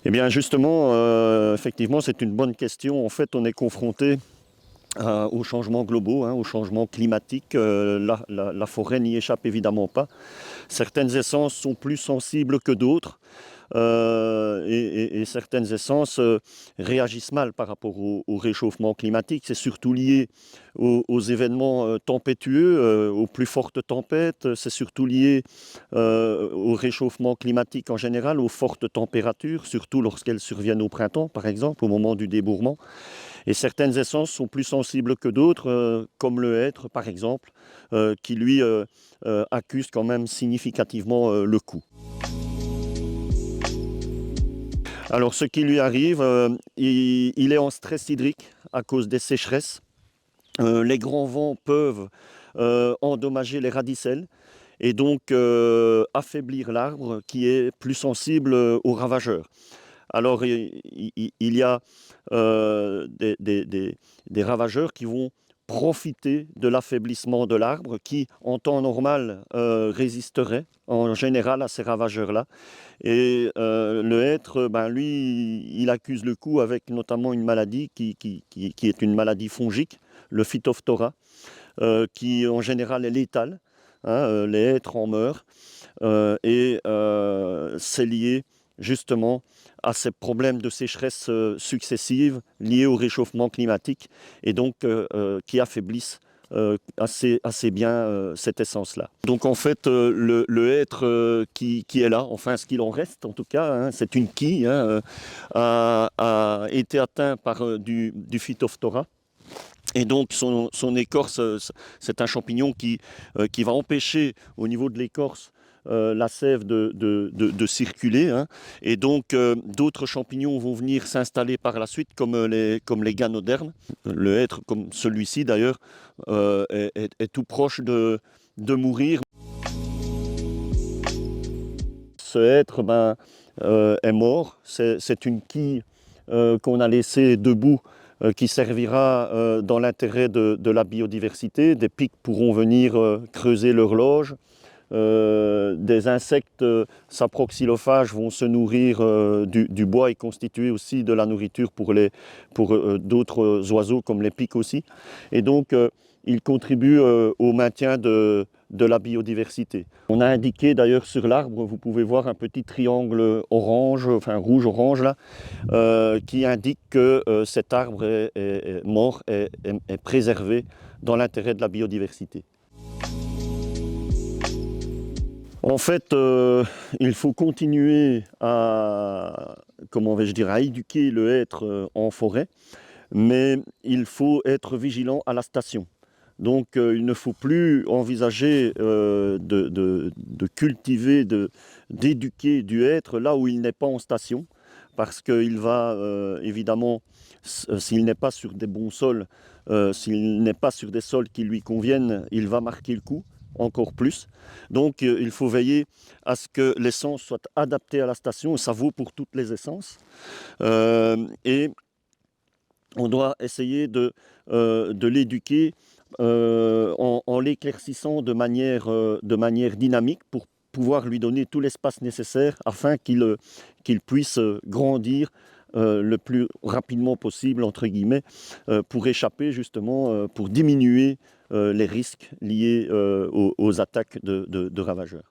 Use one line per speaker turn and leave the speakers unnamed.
Eh bien justement, effectivement, c'est une bonne question. En fait, on est confronté aux changements globaux, aux changements climatiques. La forêt n'y échappe évidemment pas. Certaines essences sont plus sensibles que d'autres. Et certaines essences réagissent mal par rapport au réchauffement climatique. C'est surtout lié aux événements tempétueux, aux plus fortes tempêtes. C'est surtout lié au réchauffement climatique en général, aux fortes températures, surtout lorsqu'elles surviennent au printemps, par exemple, au moment du débourrement. Et certaines essences sont plus sensibles que d'autres, comme le hêtre, par exemple, qui lui accuse quand même significativement le coup. Alors, ce qui lui arrive, il est en stress hydrique à cause des sécheresses. Les grands vents peuvent endommager les radicelles et donc affaiblir l'arbre qui est plus sensible aux ravageurs. Alors, il y a des ravageurs qui vont profiter de l'affaiblissement de l'arbre qui, en temps normal, résisterait en général à ces ravageurs-là. Et le hêtre, ben, lui, il accuse le coup avec notamment une maladie qui est une maladie fongique, le Phytophthora, qui en général est létale. Les hêtres en meurent. C'est lié justement à ces problèmes de sécheresse successives liés au réchauffement climatique et donc qui affaiblissent assez bien cette essence-là. Donc en fait, le hêtre qui est là, enfin ce qu'il en reste en tout cas, c'est une quille, a été atteint par du Phytophthora. Et donc son écorce, c'est un champignon qui va empêcher au niveau de l'écorce la sève de circuler. Et donc d'autres champignons vont venir s'installer par la suite, comme les ganodermes. Le hêtre, comme celui-ci d'ailleurs, est tout proche de mourir. Ce hêtre est mort. C'est une quille qu'on a laissée debout qui servira dans l'intérêt de la biodiversité. Des pics pourront venir creuser leur loge. Des insectes saproxylophages vont se nourrir du bois et constituer aussi de la nourriture pour d'autres oiseaux comme les pics aussi. Et donc, ils contribuent au maintien de la biodiversité. On a indiqué d'ailleurs sur l'arbre, vous pouvez voir un petit triangle orange, enfin rouge-orange là, qui indique que cet arbre est mort, est préservé dans l'intérêt de la biodiversité. En fait, il faut continuer comment vais-je dire, à éduquer le hêtre en forêt, mais il faut être vigilant à la station. Donc il ne faut plus envisager de cultiver, d'éduquer du hêtre là où il n'est pas en station, parce qu'il va évidemment, s'il n'est pas sur des bons sols, s'il n'est pas sur des sols qui lui conviennent, il va marquer le coup encore plus. Donc il faut veiller à ce que l'essence soit adaptée à la station, et ça vaut pour toutes les essences. Et on doit essayer de l'éduquer en l'éclaircissant de manière dynamique pour pouvoir lui donner tout l'espace nécessaire afin qu'il puisse grandir le plus rapidement possible, entre guillemets, pour échapper justement, pour diminuer les risques liés aux attaques de ravageurs.